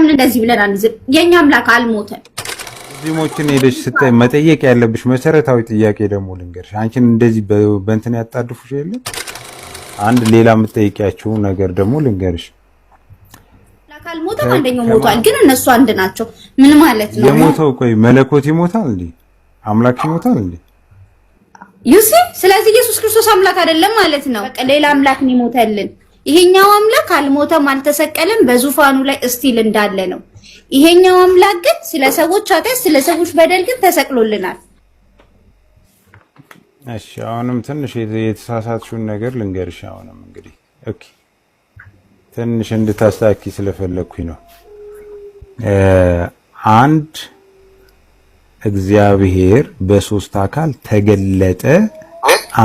ለምን እንደዚህ ብለን አንይዝም? የኛ አምላክ አልሞተም። ሙስሊሞችን ሄደሽ ስታይ መጠየቅ ያለብሽ መሰረታዊ ጥያቄ ደግሞ ልንገርሽ። አንቺን እንደዚህ በእንትን ያጣድፉሽ የለ አንድ ሌላ የምትጠይቂያቸው ነገር ደግሞ ልንገርሽ። አልሞተም፣ አንደኛው ሞቷል፣ ግን እነሱ አንድ ናቸው። ምን ማለት ነው? የሞተው ቆይ መለኮት ይሞታል እንዴ? አምላክ ይሞታል እንዴ? ዩሲ ስለዚህ ኢየሱስ ክርስቶስ አምላክ አይደለም ማለት ነው። በቃ ሌላ አምላክ ነው ይሞተልን። ይሄኛው አምላክ አልሞተም፣ አልተሰቀለም፣ በዙፋኑ ላይ እስቲል እንዳለ ነው። ይሄኛው አምላክ ግን ስለ ሰዎች ኃጢአት፣ ስለ ሰዎች በደል ግን ተሰቅሎልናል። እሺ አሁንም ትንሽ የተሳሳትሽውን ነገር ልንገርሽ። አሁንም እንግዲህ ኦኬ ትንሽ እንድታስተካኪ ስለፈለኩኝ ነው። አንድ እግዚአብሔር በሶስት አካል ተገለጠ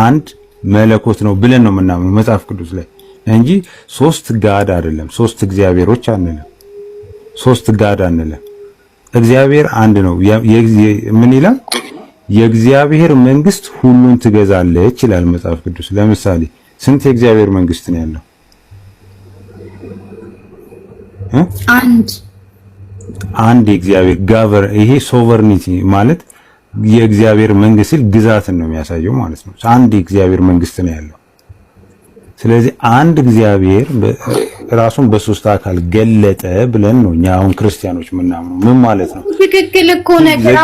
አንድ መለኮት ነው ብለን ነው የምናምነው መጽሐፍ ቅዱስ ላይ እንጂ ሶስት ጋድ አይደለም። ሶስት እግዚአብሔሮች አንልም። ሶስት ጋድ አንልም። እግዚአብሔር አንድ ነው። ምን ይላል? የእግዚአብሔር መንግስት ሁሉን ትገዛለች ይላል መጽሐፍ ቅዱስ። ለምሳሌ ስንት የእግዚአብሔር መንግስት ነው ያለው? አንድ የእግዚአብሔር ጋቨር ይሄ ሶቨርኒቲ ማለት የእግዚአብሔር መንግስት ግዛትን ነው የሚያሳየው ማለት ነው። አንድ የእግዚአብሔር መንግስት ነው ያለው። ስለዚህ አንድ እግዚአብሔር ራሱን በሶስት አካል ገለጠ ብለን ነው እኛ አሁን ክርስቲያኖች ምናምነው። ምን ማለት ነው? ትክክል እኮ ነገር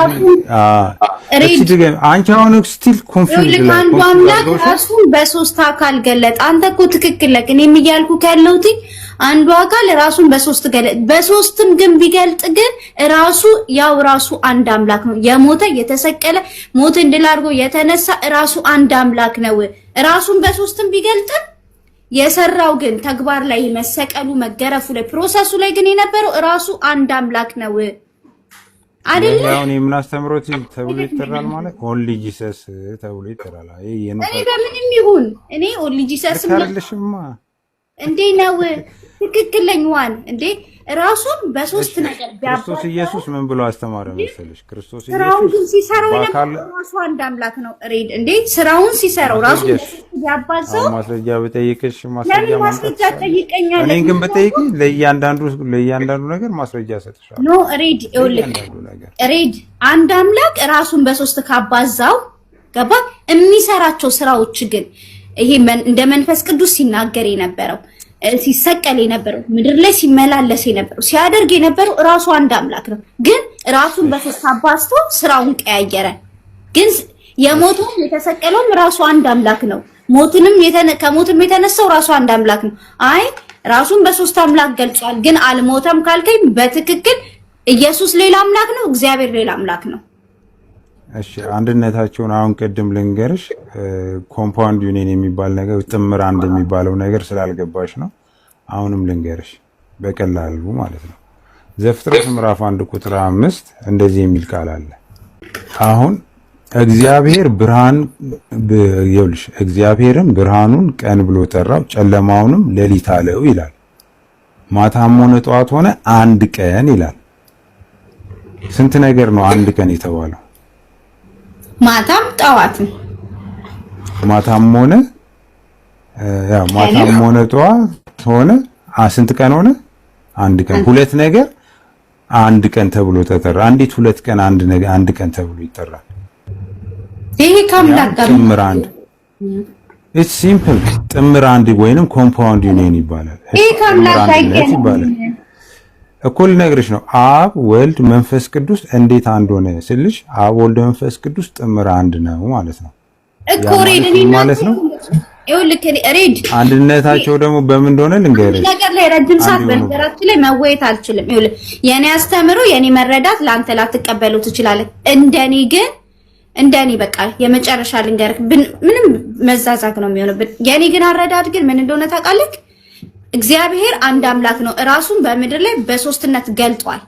አንቺ አሁን ስቲል ኮንፊውዝ ነው። አንዱ አምላክ ራሱን በሶስት አካል ገለጠ። አንተ እኮ ትክክል ነህ። እኔም እያልኩ ካለሁት አንዱ አካል ራሱን በሶስት ገለጠ። በሶስትም ግን ቢገልጥ ግን ራሱ ያው ራሱ አንድ አምላክ ነው። የሞተ የተሰቀለ ሞት እንድል አድርጎ የተነሳ ራሱ አንድ አምላክ ነው። ራሱን በሶስትም ቢገልጥ የሰራው ግን ተግባር ላይ መሰቀሉ መገረፉ ላይ ፕሮሰሱ ላይ ግን የነበረው ራሱ አንድ አምላክ ነው አይደል? አሁን የምናስተምሮት ተብሎ ይጠራል ማለት ኦንሊ ጂሰስ ተብሎ ይጠራል። እኔ በምንም ይሁን እኔ ኦንሊ ጂሰስ ተካለሽማ እንዴ ነው ትክክለኛዋን እንዴ ራሱን በሶስት ነገር ክርስቶስ ኢየሱስ ምን ብሎ አስተማረ መሰለሽ? ክርስቶስ ስራውን ሲሰራው ራሱ አንድ አምላክ ነው። ሬድ እንዴ ስራውን ሲሰራው ራሱ ያባዛው ማስረጃ በጠይቅሽ ማስረጃ ጠይቀኛል። እኔ ግን በጠይቅኝ ለእያንዳንዱ ነገር ማስረጃ ሰጥሻለሁ። ኖ ሬድ ሬድ አንድ አምላክ ራሱን በሶስት ካባዛው ገባ የሚሰራቸው ስራዎች ግን ይሄ እንደ መንፈስ ቅዱስ ሲናገር የነበረው ሲሰቀል የነበረው ምድር ላይ ሲመላለስ የነበረው ሲያደርግ የነበረው ራሱ አንድ አምላክ ነው። ግን ራሱን በሶስት አባዝቶ ስራውን ቀያየረ። ግን የሞቱም የተሰቀለውም ራሱ አንድ አምላክ ነው። ከሞትም የተነሳው ራሱ አንድ አምላክ ነው። አይ ራሱን በሶስት አምላክ ገልጿል ግን አልሞተም ካልከኝ በትክክል ኢየሱስ ሌላ አምላክ ነው፣ እግዚአብሔር ሌላ አምላክ ነው። እሺ አንድነታቸውን አሁን ቅድም ልንገርሽ። ኮምፓውንድ ዩኒየን የሚባል ነገር ጥምር አንድ የሚባለው ነገር ስላልገባሽ ነው። አሁንም ልንገርሽ በቀላሉ ማለት ነው። ዘፍጥረት ምዕራፍ 1 ቁጥር 5 እንደዚህ የሚል ቃል አለ። አሁን እግዚአብሔር እግዚአብሔርም ብርሃኑን ቀን ብሎ ጠራው፣ ጨለማውንም ሌሊት አለው ይላል። ማታም ሆነ ጠዋት ሆነ አንድ ቀን ይላል። ስንት ነገር ነው አንድ ቀን የተባለው? ማታም ጠዋትም ማታም ሆነ ጠዋት ሆነ ስንት ቀን ሆነ? አንድ ቀን። ሁለት ነገር አንድ ቀን ተብሎ ተጠራ። አንዲት ሁለት ቀን አንድ ቀን ተብሎ ይጠራል። ይሄ ካምላክ ጋር ጥምር አንድ ኢትስ ሲምፕል ጥምር አንድ ወይንም ኮምፓውንድ ዩኒየን ይባላል። ይሄ ካምላክ ጋር ይባላል እኮ ልነግርሽ ነው። አብ ወልድ መንፈስ ቅዱስ እንዴት አንድ ሆነ ስልሽ አብ ወልድ መንፈስ ቅዱስ ጥምር አንድ ነው ማለት ነው እኮ ሬድ ማለት ነው። ይኸውልህ ሬድ አንድነታቸው ደግሞ በምን እንደሆነ ልንገርሽ። ነገር ላይ ረጅም ሰዓት በነገራችን ላይ መወየት አልችልም። ይኸውልህ የኔ አስተምሮ የኔ መረዳት ለአንተ ላትቀበለው ትችላለህ። እንደኔ በቃ የመጨረሻ ልንገርህ፣ ምንም መዛዛግ ነው የሚሆነው። የኔ ግን አረዳድ ግን ምን እንደሆነ ታውቃለህ? እግዚአብሔር አንድ አምላክ ነው። ራሱን በምድር ላይ በሶስትነት ገልጧል።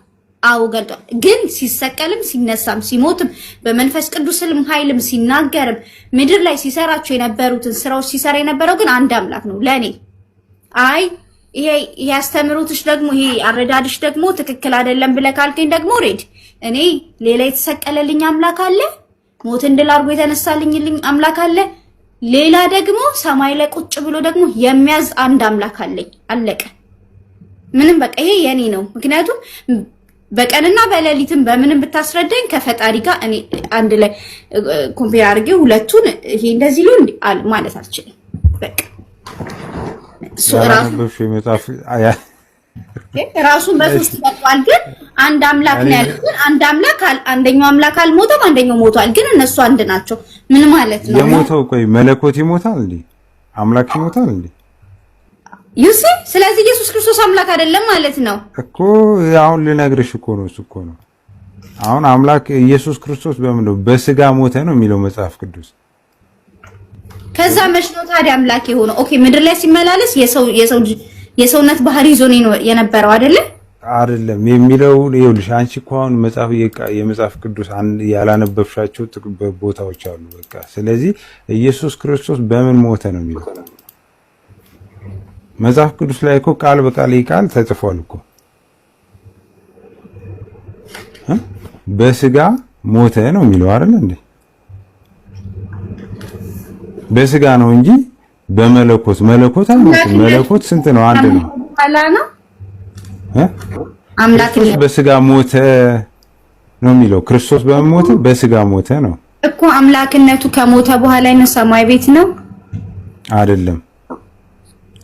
አው ገልጧል። ግን ሲሰቀልም ሲነሳም ሲሞትም በመንፈስ ቅዱስም ኃይልም ሲናገርም ምድር ላይ ሲሰራቸው የነበሩትን ስራዎች ሲሰራ የነበረው ግን አንድ አምላክ ነው ለኔ። አይ ይሄ ያስተምሩትሽ ደግሞ ይሄ አረዳድሽ ደግሞ ትክክል አይደለም ብለህ ካልከኝ ደግሞ ሬድ እኔ ሌላ የተሰቀለልኝ አምላክ አለ፣ ሞት እንድል አድርጎ የተነሳልኝ አምላክ አለ። ሌላ ደግሞ ሰማይ ላይ ቁጭ ብሎ ደግሞ የሚያዝ አንድ አምላክ አለኝ። አለቀ። ምንም በቃ ይሄ የኔ ነው። ምክንያቱም በቀንና በሌሊትም በምንም ብታስረዳኝ ከፈጣሪ ጋር እኔ አንድ ላይ ኮምፔር አድርጌ ሁለቱን ይሄ እንደዚህ ሊሆን ማለት አልችልም። በቃ ራሱን በሶስት ይጠቅማል። ግን አንድ አምላክ ነው ያለው። አንድ አምላክ አንደኛው አምላክ አልሞተም፣ አንደኛው ሞቷል። ግን እነሱ አንድ ናቸው። ምን ማለት ነው? የሞተው ቆይ መለኮት ይሞታል እንዴ? አምላክ ይሞታል እንዴ? ዩሲ ስለዚህ ኢየሱስ ክርስቶስ አምላክ አይደለም ማለት ነው እኮ። አሁን ልነግርሽ እኮ ነው። እሱ እኮ ነው አሁን አምላክ ኢየሱስ ክርስቶስ በምን ነው በስጋ ሞተ ነው የሚለው መጽሐፍ ቅዱስ። ከዛ መች ነው ታዲያ አምላክ የሆነው? ኦኬ ምድር ላይ ሲመላለስ የሰውነት ባህሪ ይዞ ነው የነበረው አይደለም የሚለው። ይኸውልሽ አንቺ እኮ አሁን የመጽሐፍ ቅዱስ ያላነበብሻቸው ቦታዎች አሉ። በቃ ስለዚህ ኢየሱስ ክርስቶስ በምን ሞተ ነው የሚለው መጽሐፍ ቅዱስ ላይ እኮ ቃል በቃል ቃል ተጽፏል እኮ። በስጋ ሞተ ነው የሚለው አይደል እንዴ? በስጋ ነው እንጂ በመለኮት አልሞተም። መለኮት ስንት ነው? አንድ ነው። አምላክ በስጋ ሞተ ነው የሚለው። ክርስቶስ በምን ሞተ? በስጋ ሞተ ነው እኮ። አምላክነቱ ከሞተ በኋላ ነው ሰማይ ቤት ነው አይደለም?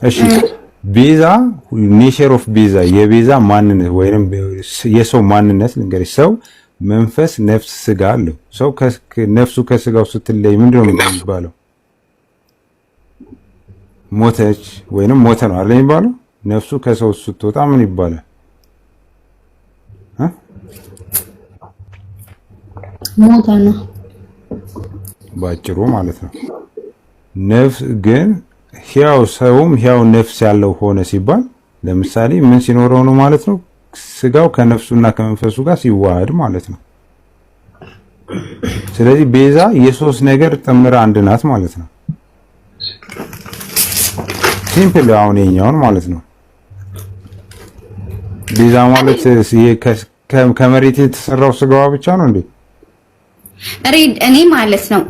እሺ ቤዛ ኔቸር ኦፍ ቤዛ የቤዛ ማንነት ወይንም የሰው ማንነት ልንገርሽ። ሰው መንፈስ፣ ነፍስ፣ ስጋ አለው። ሰው ነፍሱ ከስጋው ስትለይ ምንድነው የሚባለው? ሞተች ወይንም ሞተ ነው አይደል የሚባለው? ነፍሱ ከሰው ስትወጣ ምን ይባላል? ሞተ ነው ባጭሩ ማለት ነው። ነፍስ ግን ሕያው ሰውም ሕያው ነፍስ ያለው ሆነ ሲባል ለምሳሌ ምን ሲኖረው ነው ማለት ነው? ስጋው ከነፍሱና ከመንፈሱ ጋር ሲዋሃድ ማለት ነው። ስለዚህ ቤዛ የሶስት ነገር ጥምር አንድ ናት ማለት ነው። ሲምፕል አሁን የኛውን ማለት ነው። ቤዛ ማለት ከመሬት የተሰራው ስጋዋ ብቻ ነው እንዴ? እኔ ማለት ነው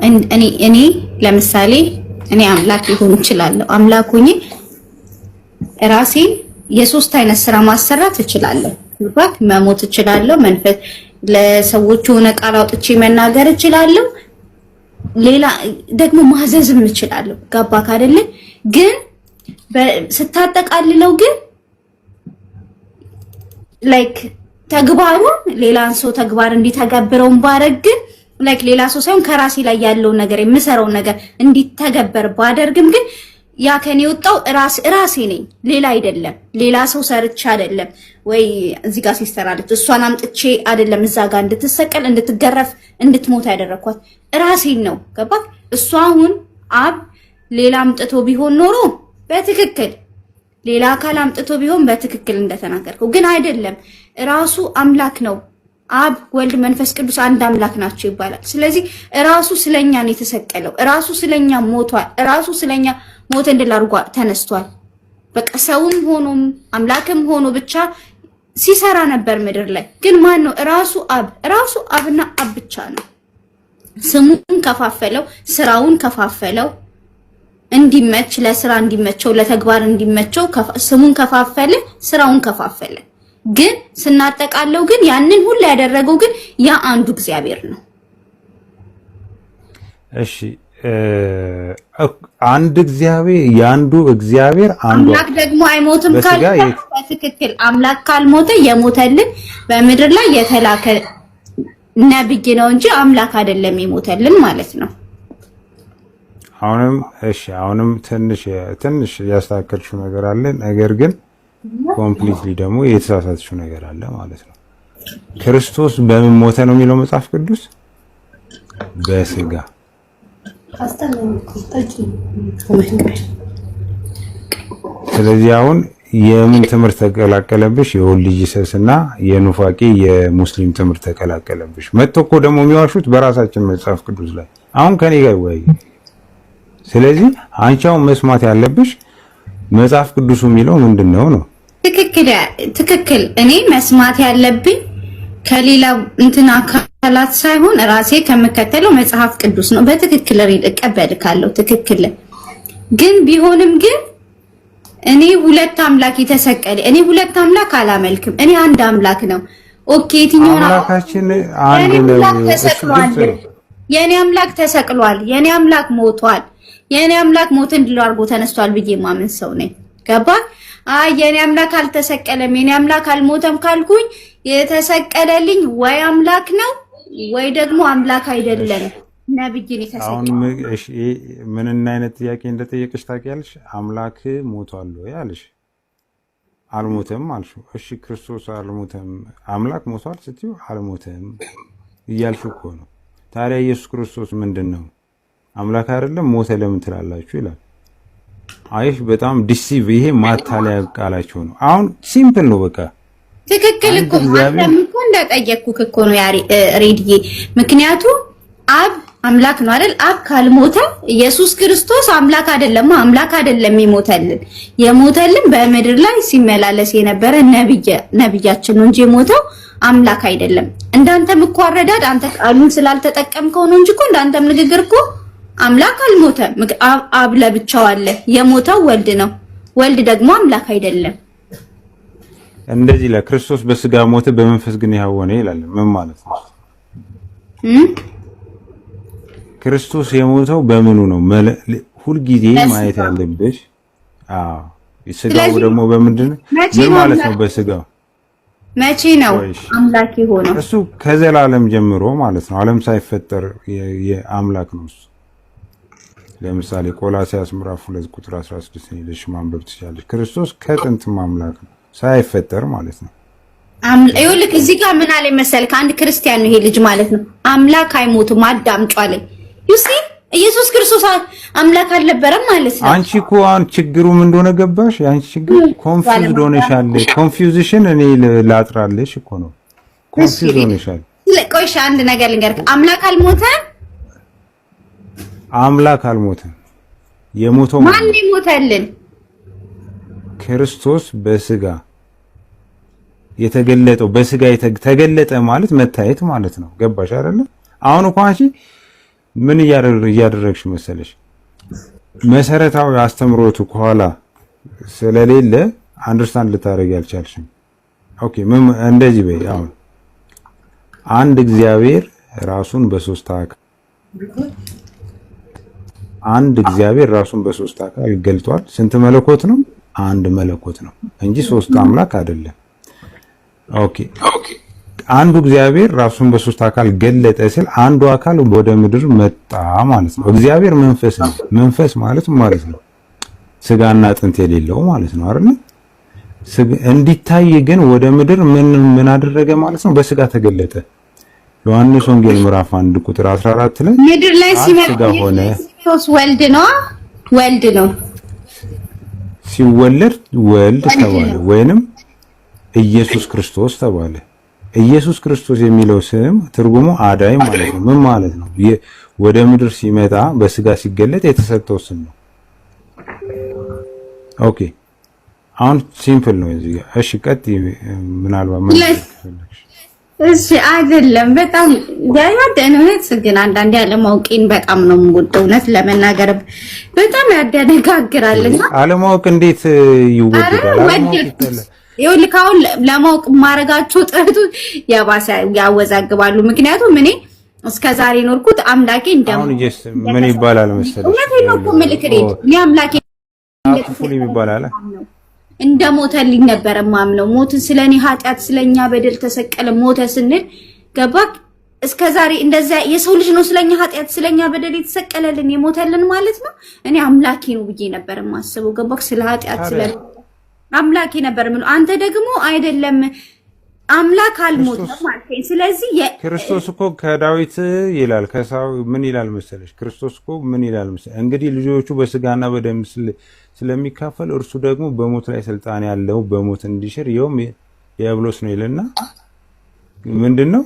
እኔ ለምሳሌ እኔ አምላክ ሊሆን እችላለሁ። አምላክ ሆኜ ራሴን የሶስት አይነት ስራ ማሰራት እችላለሁ። ልባክ መሞት እችላለሁ። መንፈስ ለሰዎች ሆነ ቃል አውጥቼ መናገር እችላለሁ። ሌላ ደግሞ ማዘዝም እችላለሁ። ገባክ አይደለ? ግን ስታጠቃልለው ግን ላይክ ተግባሩ ሌላን ሰው ተግባር እንዲተገብረውን ባረግ ግን ላይክ ሌላ ሰው ሳይሆን ከራሴ ላይ ያለው ነገር የምሰራው ነገር እንዲተገበር ባደርግም ግን ያ ከኔ ወጣው ራሴ ነኝ፣ ሌላ አይደለም። ሌላ ሰው ሰርቻ አይደለም ወይ እዚህ ጋር ሲስተር አለች እሷን አምጥቼ አይደለም እዛ ጋር እንድትሰቀል እንድትገረፍ እንድትሞት ያደረኳት ራሴን ነው። ገባክ? እሷ አሁን አብ ሌላ አምጥቶ ቢሆን ኖሮ በትክክል ሌላ አካል አምጥቶ ቢሆን በትክክል እንደተናገርከው ግን አይደለም። ራሱ አምላክ ነው። አብ ወልድ መንፈስ ቅዱስ አንድ አምላክ ናቸው ይባላል። ስለዚህ ራሱ ስለኛ ነው የተሰቀለው። ራሱ ስለኛ ሞቷል። ራሱ ስለኛ ሞት እንድል አድርጎ ተነስቷል። በቃ ሰውም ሆኖም አምላክም ሆኖ ብቻ ሲሰራ ነበር ምድር ላይ። ግን ማን ነው? ራሱ አብና አብ ብቻ ነው። ስሙን ከፋፈለው፣ ስራውን ከፋፈለው፣ እንዲመች ለስራ እንዲመቸው ለተግባር እንዲመቸው ስሙን ከፋፈለ፣ ስራውን ከፋፈለ። ግን ስናጠቃለው ግን ያንን ሁሉ ያደረገው ግን ያ አንዱ እግዚአብሔር ነው። እሺ አንድ እግዚአብሔር ያንዱ እግዚአብሔር አንዱ አምላክ ደግሞ አይሞትም ካለ በትክክል አምላክ ካልሞተ የሞተልን በምድር ላይ የተላከ ነብይ ነው እንጂ አምላክ አይደለም የሞተልን ማለት ነው። አሁንም ትንሽ ያስተካከልሽው ነገር አለ። ነገር ግን ኮምፕሊትሊ ደግሞ የተሳሳተችው ነገር አለ ማለት ነው። ክርስቶስ በምን ሞተ ነው የሚለው መጽሐፍ ቅዱስ? በስጋ። ስለዚህ አሁን የምን ትምህርት ተቀላቀለብሽ? የኦንሊ ጂሰስ እና የኑፋቄ የሙስሊም ትምህርት ተቀላቀለብሽ። መጥቶ እኮ ደግሞ የሚዋሹት በራሳችን መጽሐፍ ቅዱስ ላይ አሁን ከኔ ጋር ወይ። ስለዚህ አንቺው መስማት ያለብሽ መጽሐፍ ቅዱሱ የሚለው ምንድነው ነው? ትክክል። እኔ መስማት ያለብኝ ከሌላ እንትና አካላት ሳይሆን ራሴ ከምከተለው መጽሐፍ ቅዱስ ነው። በትክክል እቀበልካለሁ። ትክክል። ግን ቢሆንም ግን እኔ ሁለት አምላክ የተሰቀለ እኔ ሁለት አምላክ አላመልክም። እኔ አንድ አምላክ ነው። ኦኬ የትኛው አምላካችን አንድ ነው? የኔ አምላክ ተሰቅሏል። የኔ አምላክ ሞቷል። የኔ አምላክ ሞትን ድል አድርጎ ተነስቷል ብዬ ማመን ሰው ነኝ። ገባ? አይ የኔ አምላክ አልተሰቀለም፣ የኔ አምላክ አልሞተም ካልኩኝ የተሰቀለልኝ ወይ አምላክ ነው ወይ ደግሞ አምላክ አይደለም። ነብይን የተሰቀለ አሁን እሺ፣ ምን አይነት ጥያቄ እንደጠየቅሽ ታውቂያለሽ? አምላክ ሞቷል ወይ አለሽ። አልሞተም አልሽው። እሺ ክርስቶስ አልሞተም፣ አምላክ ሞቷል ስትዩ አልሞተም እያልሽ እኮ ነው። ታዲያ ኢየሱስ ክርስቶስ ምንድነው? አምላክ አይደለም? ሞተ ለምን ትላላችሁ ይላል። አይሽ በጣም ዲሲቭ፣ ይሄ ማታለያ ቃላቸው ነው። አሁን ሲምፕል ነው በቃ ትክክል እኮ አንተም እኮ እንደጠየቅኩህ እኮ ነው ሬድዬ። ምክንያቱም አብ አምላክ ነው አይደል? አብ ካልሞተ ኢየሱስ ክርስቶስ አምላክ አይደለም። አምላክ አይደለም የሞተልን በምድር ላይ ሲመላለስ የነበረ ነብያችን ነው እንጂ የሞተው አምላክ አይደለም። እንዳንተም እኮ አረዳድ አንተ ቃሉን ስላልተጠቀምከው ነው እንጂ እኮ እንዳንተም ንግግር እኮ አምላክ አልሞተም። አብ ለብቻው አለ። የሞተው ወልድ ነው። ወልድ ደግሞ አምላክ አይደለም። እንደዚህ ለክርስቶስ በስጋ ሞተ በመንፈስ ግን ያው ሆነ ይላል። ምን ማለት ነው? ክርስቶስ የሞተው በምኑ ነው? ሁልጊዜ ማየት ያለብሽ ስጋው ደግሞ በምንድን ነው? ምን ማለት ነው? በስጋው መቼ ነው አምላክ የሆነው? እሱ ከዘላለም ጀምሮ ማለት ነው። ዓለም ሳይፈጠር የአምላክ ነው እሱ። ለምሳሌ ቆላስይስ ምዕራፍ 2 ቁጥር 16 ነው ልጅ ማንበብ ትችላለሽ። ክርስቶስ ከጥንትም አምላክ ነው ሳይፈጠር ማለት ነው። ይኸውልህ እዚህ ጋር ምን አለ መሰልክ፣ አንድ ክርስቲያን ነው ይሄ ልጅ ማለት ነው። አምላክ አይሞትም አዳምጪ አለኝ። ዩሲ ኢየሱስ ክርስቶስ አምላክ አልነበረም ማለት ነው። አንቺ እኮ ችግሩ ምን እንደሆነ ገባሽ? አንቺ ችግር ኮንፊውዝድ ሆነሻል። ኮንፊውዝሽን እኔ ላጥራለሽ እኮ ነው። ኮንፊውዝድ ሆነሻል። ቆይሽ አንድ ነገር ልንገርክ፣ አምላክ አልሞተም። አምላክ አልሞተም። የሞተው ማን ይሞታልን? ክርስቶስ በስጋ የተገለጠው በስጋ የተገለጠ ማለት መታየት ማለት ነው። ገባሽ አይደለ? አሁን እኮ አንቺ ምን እያደረግሽ መሰለሽ? መሰረታዊ አስተምሮቱ ከኋላ ስለሌለ አንደርስታንድ ልታደርጊ አልቻልሽም። ኦኬ እንደዚህ በይ። አሁን አንድ እግዚአብሔር ራሱን በሶስት አካል ገልጧል። ስንት መለኮት ነው? አንድ መለኮት ነው እንጂ ሶስት አምላክ አይደለም። ኦኬ አንዱ እግዚአብሔር ራሱን በሶስት አካል ገለጠ ሲል አንዱ አካል ወደ ምድር መጣ ማለት ነው። እግዚአብሔር መንፈስ ነው። መንፈስ ማለት ነው ስጋና አጥንት የሌለው ማለት ነው አይደል? እንዲታይ ግን ወደ ምድር ምን አደረገ ማለት ነው? በስጋ ተገለጠ። ዮሐንስ ወንጌል ምዕራፍ 1 ቁጥር 14 ላይ ምድር ላይ ሲመጣ ሆነ ወልድ ነው ሲወለድ ወልድ ተባለ ወይንም ኢየሱስ ክርስቶስ ተባለ። ኢየሱስ ክርስቶስ የሚለው ስም ትርጉሙ አዳኝ ማለት ነው። ምን ማለት ነው? ወደ ምድር ሲመጣ በስጋ ሲገለጥ የተሰጠው ስም ነው። ኦኬ አሁን ሲምፕል ነው እዚህ ጋር። እሺ ቀጥይ። ምናልባት እሺ አይደለም በጣም ያደነውት ግን አንዳንዴ አለማወቅን በጣም ነው የምወደው። እውነት ለመናገር በጣም ያደነጋግራልና አለማወቅ እንዴት ይወደዳል? ይኸውልህ አሁን ለማወቅ ማረጋቸው ጥረቱ ያባሰ ያወዛግባሉ። ምክንያቱም እኔ እስከዛሬ ኖርኩት አምላኬ አሁን ምን ይባላል መሰለሽ? እውነቴን ነው እኮ ምልክሬት እኔ አምላኬ ይባላል እንደሞተልኝ ነበር ማምነው። ሞትን ስለኔ ኃጢአት ስለኛ በደል ተሰቀለ ሞተ ስንል ገባክ? እስከዛሬ እንደዛ የሰው ልጅ ነው ስለኛ ኃጢአት ስለኛ በደል የተሰቀለልን የሞተልን ማለት ነው። እኔ አምላኬ ነው ብዬ ነበር ማስበው። ገባክ? ስለ ኃጢአት ስለ አምላኬ ነበር ምን። አንተ ደግሞ አይደለም አምላክ አልሞተም ማለት ነው። ስለዚህ ክርስቶስ እኮ ከዳዊት ይላል ከሳው ምን ይላል መሰለሽ? ክርስቶስ እኮ ምን ይላል መሰለሽ? እንግዲህ ልጆቹ በስጋና በደም ስለሚካፈል እርሱ ደግሞ በሞት ላይ ስልጣን ያለው በሞት እንዲሽር ይኸውም ዲያብሎስ ነው ይልና ምንድነው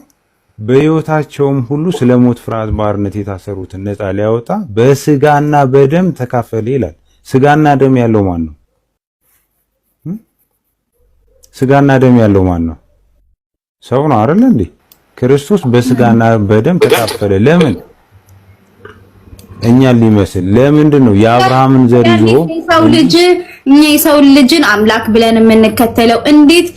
በሕይወታቸውም ሁሉ ስለ ሞት ፍርሃት ባርነት የታሰሩትን ነፃ ሊያወጣ በስጋና በደም ተካፈለ ይላል። ስጋና ደም ያለው ማን ነው? ስጋና ደም ያለው ማን ነው? ሰው ነው አይደል እንዴ? ክርስቶስ በስጋና በደም ተካፈለ። ለምን? እኛን ሊመስል ለምንድን ነው የአብርሃምን ዘር ይዞ የሰው ልጅን አምላክ ብለን የምንከተለው? እንዴት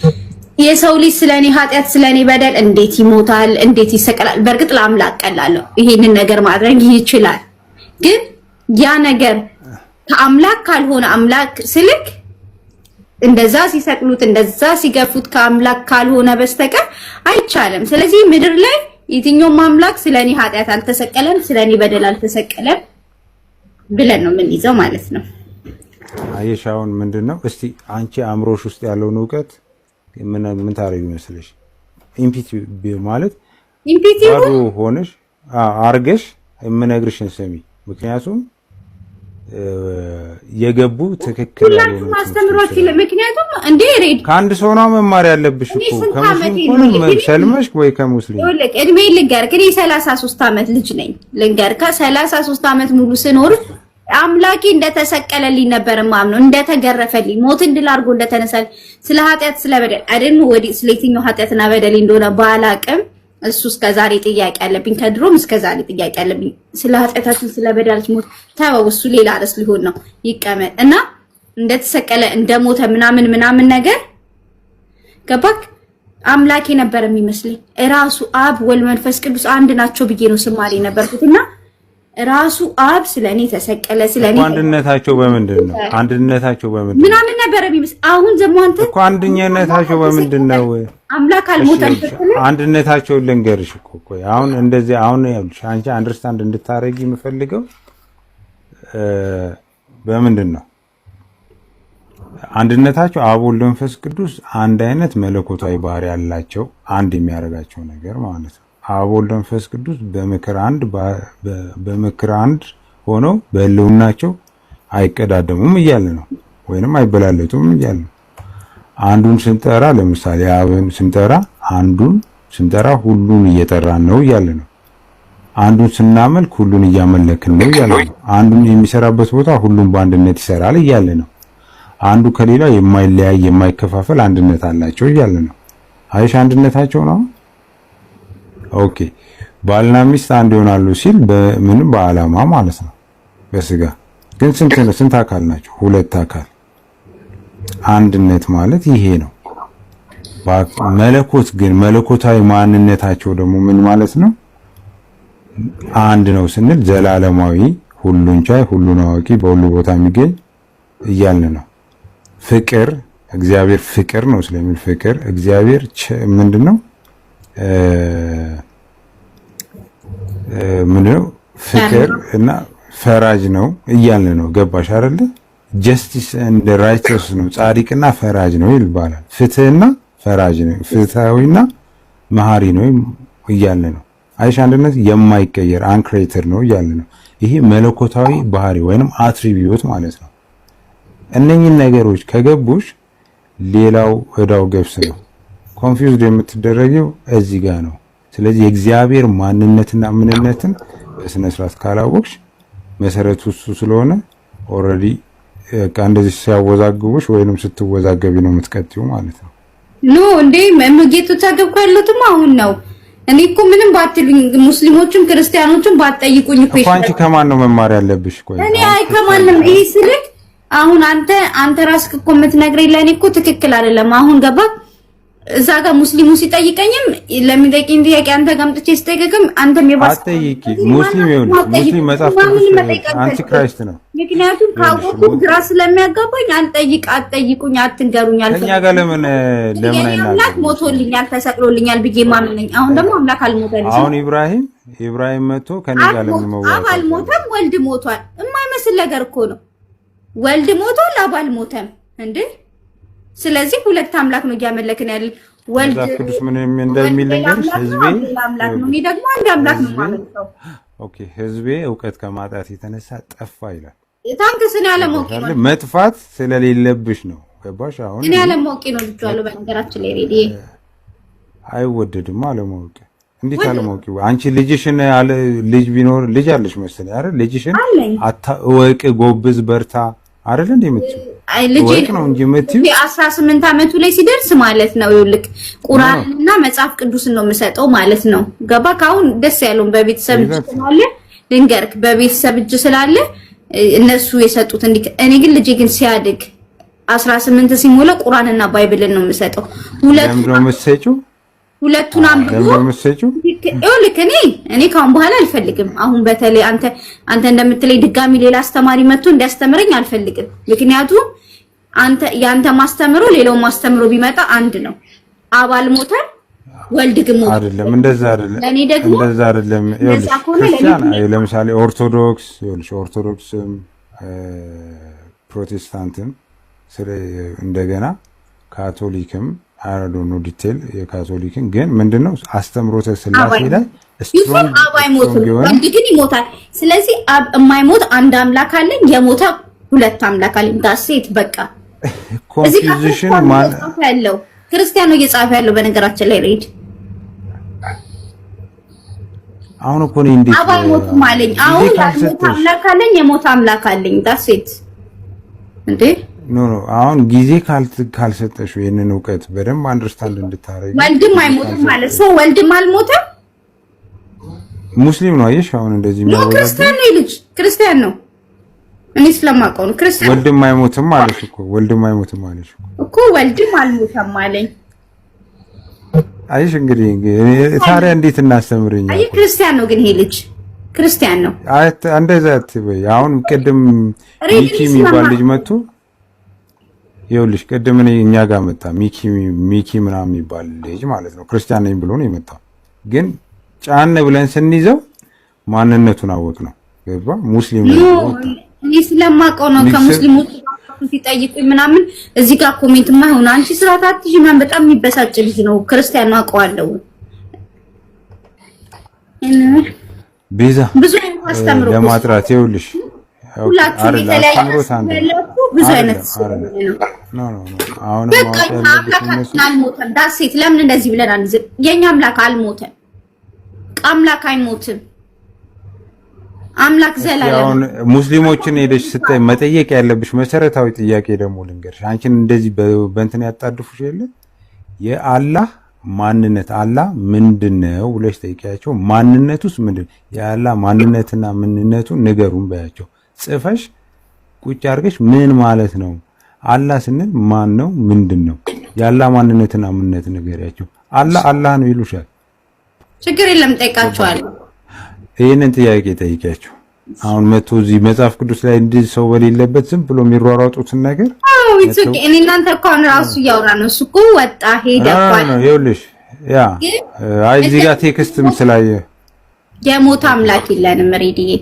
የሰው ልጅ ስለኔ ኃጢአት ስለኔ በደል እንዴት ይሞታል? እንዴት ይሰቀላል? በእርግጥ ለአምላክ ቀላለው ይሄንን ነገር ማድረግ ይችላል። ግን ያ ነገር ከአምላክ ካልሆነ አምላክ ስልክ እንደዛ ሲሰቅሉት እንደዛ ሲገፉት ከአምላክ ካልሆነ በስተቀር አይቻልም። ስለዚህ ምድር ላይ የትኛውም አምላክ ስለኔ ኃጢአት አልተሰቀለም፣ ስለኔ በደል አልተሰቀለም ብለን ነው የምንይዘው ማለት ነው። አየሻውን ምንድነው? እስቲ አንቺ አእምሮሽ ውስጥ ያለውን ዕውቀት ምን ታረጊ መስለሽ? ኢምፒቲ ማለት ኢምፒቲ ሆነሽ አርገሽ የምነግርሽን ስሚ። ምክንያቱም የገቡ ትክክል ያለው ማስተምሮች ምክንያቱም እንዴ ሬድ ከአንድ ሰው ነው መማር ያለብሽ እኮ ከሙስሊም ሰልመሽ ወይ ከሙስሊም እድሜ ልንገርህ እኔ 33 ዓመት ልጅ ነኝ። ልንገርህ ከ33 ዓመት ሙሉ ስኖር አምላኬ እንደተሰቀለልኝ ነበር ማምነው፣ እንደተገረፈልኝ ሞትን ድል አድርጎ እንደተነሳል ስለ ኃጢአት ስለ በደል አይደል ወዲ ስለየትኛው ኃጢአትና በደል እንደሆነ ባላቅም እሱ እስከዛሬ ጥያቄ አለብኝ። ከድሮም እስከዛሬ ጥያቄ አለብኝ ስለ ኃጢአታችን ስለ በደላችን ሞት ተወው፣ እሱ ሌላ ርዕስ ሊሆን ነው ይቀመጥ እና እንደተሰቀለ እንደሞተ ምናምን ነገር ገባክ? አምላኬ ነበር የሚመስለኝ ራሱ አብ ወልድ መንፈስ ቅዱስ አንድ ናቸው ብዬ ነው ስማሪ ነበርኩትና ራሱ አብ ስለኔ ተሰቀለ ስለኔ አንድነታቸው በምንድን ነው? አንድነታቸው በምንድን ነው? ምናምን ነበር የሚመስል አሁን ዘማንተ እኮ አንድነታቸው በምንድን ነው? አምላክ አልሞተም። አንድነታቸውን ልንገርሽ እኮ አሁን እንደዚህ አሁን ያልሽ አንቺ አንደርስታንድ እንድታረጊ የምፈልገው በምንድን ነው አንድነታቸው? አብ ወልድ መንፈስ ቅዱስ አንድ አይነት መለኮታዊ ባህሪ ያላቸው አንድ የሚያደርጋቸው ነገር ማለት ነው። አብ ወልድ መንፈስ ቅዱስ በምክር አንድ ሆነው በህልውናቸው አይቀዳደሙም እያለ ነው፣ ወይንም አይበላለጡም እያለ ነው። አንዱን ስንጠራ ለምሳሌ አብን ስንጠራ አንዱን ስንጠራ ሁሉን እየጠራን ነው እያለ ነው። አንዱን ስናመልክ ሁሉን እያመለክን ነው እያለ ነው። አንዱን የሚሰራበት ቦታ ሁሉም በአንድነት ይሰራል እያለ ነው። አንዱ ከሌላ የማይለያይ የማይከፋፈል አንድነት አላቸው እያለ ነው። አይሽ አንድነታቸው ነው። ኦኬ ባልና ሚስት አንድ ይሆናሉ ሲል በምንም በዓላማ ማለት ነው። በስጋ ግን ስንት አካል ናቸው? ሁለት አካል። አንድነት ማለት ይሄ ነው። መለኮት ግን መለኮታዊ ማንነታቸው ደግሞ ምን ማለት ነው? አንድ ነው ስንል ዘላለማዊ፣ ሁሉን ቻይ፣ ሁሉን አዋቂ፣ በሁሉ ቦታ የሚገኝ እያልን ነው። ፍቅር እግዚአብሔር ፍቅር ነው ስለሚል ፍቅር እግዚአብሔር ምንድነው? ምንድነው? ፍቅር እና ፈራጅ ነው እያልን ነው። ገባሽ አይደለ? ጀስቲስ ኤንድ ራይቸስ ነው፣ ጻድቅና ፈራጅ ነው ይባላል። ፍትህና ፈራጅ ነው፣ ፍትሃዊና መሐሪ ነው እያልን ነው። አይሽ አንድነት የማይቀየር አንክሬተር ነው እያልን ነው። ይሄ መለኮታዊ ባህሪ ወይንም አትሪቢዩት ማለት ነው። እነኚህን ነገሮች ከገቡሽ ሌላው እዳው ገብስ ነው። ኮንፊውዝድ የምትደረገው እዚህ ጋር ነው። ስለዚህ የእግዚአብሔር ማንነትና ምንነትን በስነ ስርዓት ካላወቅሽ መሰረቱ እሱ ስለሆነ ኦልሬዲ በቃ እንደዚህ ሲያወዛግቡሽ ወይንም ስትወዛገቢ ነው የምትቀጥዩ ማለት ነው። ኖ እንዴ መምጌቱ ታገብኩ ያለሁትም አሁን ነው። እኔ እኮ ምንም ባትሉኝ ሙስሊሞችም ክርስቲያኖችም ባትጠይቁኝ እኮ አንቺ ከማን ነው መማር ያለብሽ? ቆይ እኔ አይ ከማንም ይሄ ስልክ አሁን አንተ ራስህ እኮ የምትነግረኝ ለኔ እኮ ትክክል አይደለም። አሁን ገባ እዛ ጋር ሙስሊሙ ሲጠይቀኝም ለሚጠይቀኝ ጥያቄ አንተ ጋር መጥቼ ስጠይቅም አንተም የባሰ አትጠይቂ። ሙስሊም መጽሐፍ ቅዱስ አንቺ ክራይስት ነው። ምክንያቱም ካወቁት ግራ ስለሚያጋባኝ አትጠይቁኝ፣ አትንገሩኝ። ከኛ ጋር ለምን አይናገርም? አምላክ ሞቶልኛል ተሰቅሎልኛል ብዬ ማምነኝ። አሁን ደግሞ አምላክ አልሞተልኝም። አሁን ኢብራሂም መጥቶ ከኔ ጋር ለምን መዋጋ? አብ አልሞተም፣ ወልድ ሞቷል። የማይመስል ነገር እኮ ነው። ወልድ ሞቷል፣ አብ አልሞተም እንዴ! ስለዚህ ሁለት አምላክ ነው እያመለክን ያለን። ወልድ ቅዱስ ምን እንደሚል ልንገርሽ፣ ህዝቤ አምላክ ነው፣ እኔ ደግሞ አንድ አምላክ ነው ማለት ነው። ኦኬ ህዝቤ እውቀት ከማጣት የተነሳ ጠፋ ይላል። ታንክስ እኔ አለማወቄ ነው። መጥፋት ስለሌለብሽ ነው። ገባሽ? አሁን እኔ አለማወቄ ነው ልጅዋለሁ። በነገራችን ላይ ሬዲ አይወደድም አለማወቄ። እንዴት አለማወቄ? አንቺ ልጅሽን ልጅ ቢኖር ልጅ አለሽ መሰለኝ አይደል? ልጅሽን አታወቅ፣ ጎብዝ፣ በርታ አይደል እንዴ የምትይው? አይ ልጅ ነው እንጂ የምትይው 18 አመቱ ላይ ሲደርስ ማለት ነው ይልክ ቁርአንና መጽሐፍ ቅዱስን ነው የምሰጠው ማለት ነው። ገባ? ካሁን ደስ ያለውን በቤተሰብ ይችላል ልንገርክ በቤተሰብ እጅ ስላለ እነሱ የሰጡት እኔ ግን ልጄ ግን ሲያድግ 18 ሲሞላ ቁርአንና ባይብልን ነው የምሰጠው። ሁለቱን አንብቦ ይኸውልህ እኔ ካሁን በኋላ አልፈልግም። አሁን በተለይ አንተ እንደምትለኝ ድጋሚ ሌላ አስተማሪ መጥቶ እንዲያስተምረኝ አልፈልግም። ምክንያቱም ያንተ ማስተምሮ ሌላው ማስተምሮ ቢመጣ አንድ ነው። አባል ሞተ ወልድ ግን ሞተ አይደለም። እንደዛ አይደለም። ለኔ ደግሞ እንደዛ አይደለም። ለምሳሌ ኦርቶዶክስም ፕሮቴስታንትም እንደገና ካቶሊክም አራዶኖ ዲቴል የካቶሊክን ግን ምንድነው አስተምሮተ ስላሴ ላይ ስትሮንግ ወልድ ግን ይሞታል። ስለዚህ የማይሞት አንድ አምላክ አለኝ፣ የሞተ ሁለት አምላክ አለኝ። ዳሴት በቃ ኮንፊውዥን ማን ያለው ክርስቲያኑ እየጻፈ ያለው በነገራችን ላይ ሬድ አሁን እኮ ነው እንዴ አይሞትም አለኝ። አሁን ያልሞተ አምላክ አለኝ፣ የሞተ አምላክ አለኝ። ዳሴት እንዴ ኖ አሁን ጊዜ ካልሰጠሽ ይሄንን ዕውቀት በደንብ አንደርስታንድ እንድታረጊ ወልድም አይሞትም ማለት ነው። ወልድም አልሞተም ሙስሊም ነው። አየሽ አሁን እንደዚህ ነው ክርስቲያን ነው። ልጅ ክርስቲያን ነው። እኔ ስለማውቀው ነው ክርስቲያን። ወልድም አይሞትም ማለት እኮ ወልድም አይሞትም ማለት እኮ ወልድም አልሞተም አለኝ። አይሽ እንግዲህ ታዲያ እንዴት እናስተምርኛ? አይ ክርስቲያን ነው ግን ይሄ ልጅ ክርስቲያን ነው። እንደዛ አትበይ። አሁን ቅድም ሚኪ የሚባል ልጅ መጥቶ ይኸውልሽ ቅድም እኛ ጋር መጣ ሚኪ ምናምን የሚባል ልጅ ማለት ነው። ክርስቲያን ነኝ ብሎ ነው የመጣው። ግን ጫን ብለን ስንይዘው ማንነቱን አወቅ ነው ገባ ሙስሊም ነው። እኔ ስለማውቀው ነው ከሙስሊሞች ሲጠይቁኝ ምናምን እዚህ ጋር ኮሜንት ማይሆን አንቺ ስራት አትጂ ማን በጣም የሚበሳጭ ልጅ ነው። ክርስቲያን ነው አውቀዋለሁ። ቤዛ ብዙ አስተምሮ ለማጥራት ይኸውልሽ ሁላችሁ የተለያየ ብዙ አይነት አሁን አልሞተም። ዳሴት ለምን እንደዚህ ብለን አንዝም? የኛ አምላክ አልሞተም። አምላክ አይሞትም። አምላክ ዘላለም። አሁን ሙስሊሞችን ሄደሽ ስታይ መጠየቅ ያለብሽ መሰረታዊ ጥያቄ ደግሞ ልንገርሽ። አንቺን እንደዚህ በእንትን ያጣድፉሽ የለ የአላህ ማንነት አላህ ምንድነው ብለሽ ጠይቂያቸው። ማንነቱስ ምንድን የአላህ ማንነትና ምንነቱን ንገሩን በያቸው። ጽፈሽ ቁጭ አድርገሽ ምን ማለት ነው አላህ ስንል ማን ነው ምንድነው የአላህ ማንነትና ምንነት ንገሪያቸው። አላህ ነው ይሉሻል። ችግር የለም ጠይቃቸዋለሁ። ይሄንን ጥያቄ ጠይቂያቸው። አሁን መቶ እዚህ መጽሐፍ ቅዱስ ላይ እንዲህ ሰው በሌለበት ዝም ብሎ የሚሯሯጡትን ነገር እኔ እናንተ እኮ አሁን ራሱ እያወራን ነው። እሱ እኮ ወጣ ሄደ ነው ይኸውልሽ። ያ አይ እዚህ ጋር ቴክስትም ስላየ የሞት አምላክ የለንም ሬዲዬ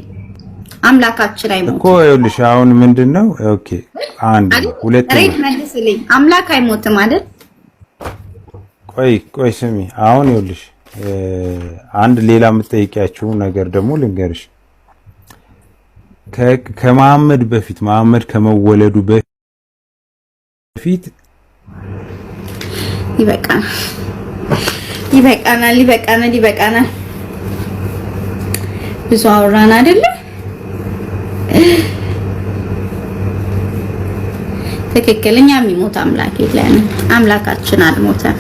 አምላካችን አይሞትም እኮ ይኸውልሽ። አሁን ምንድነው ኦኬ አንድ ሁለት ሬድ መልስልኝ። አምላክ አይሞትም አይደል? ቆይ ስሚ። አሁን ይኸውልሽ አንድ ሌላ የምጠይቂያችሁ ነገር ደግሞ ልንገርሽ። ከመሐመድ በፊት መሐመድ ከመወለዱ በፊት ይበቃናል። ብዙ አወራን አይደለ? ትክክለኛ የሚሞት አምላክ የለንም። አምላካችን አልሞተም።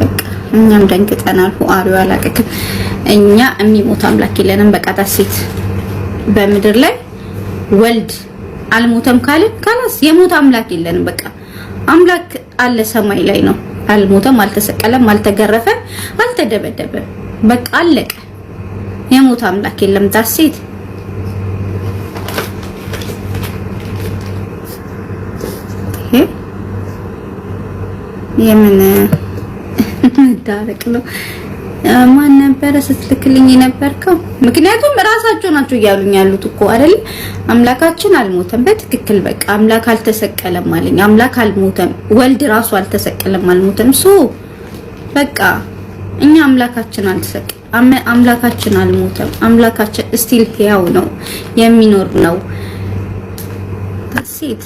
በቃ እኛም ደንግጠናል። ፉአሪው አላቀቅም። እኛ የሚሞት አምላክ የለንም። በቃ ታሴት በምድር ላይ ወልድ አልሞተም ካልን ካላስ የሞት አምላክ የለንም። በቃ አምላክ አለ ሰማይ ላይ ነው። አልሞተም፣ አልተሰቀለም፣ አልተገረፈም፣ አልተደበደበም። በቃ አለቀ። የሞት አምላክ የለም። ታሴት የምን ዳረቅ ነው? ማን ነበረ ስትልክልኝ የነበርከው? ምክንያቱም ራሳቸው ናቸው እያሉኝ ያሉት እኮ አይደል? አምላካችን አልሞተም። በትክክል በቃ አምላክ አልተሰቀለም አለኝ። አምላክ አልሞተም፣ ወልድ ራሱ አልተሰቀለም አልሞተም። ሶ በቃ እኛ አምላካችን አልተሰቀለም፣ አምላካችን አልሞተም። አምላካችን ስቲል ሕያው ነው፣ የሚኖር ነው። ታሴት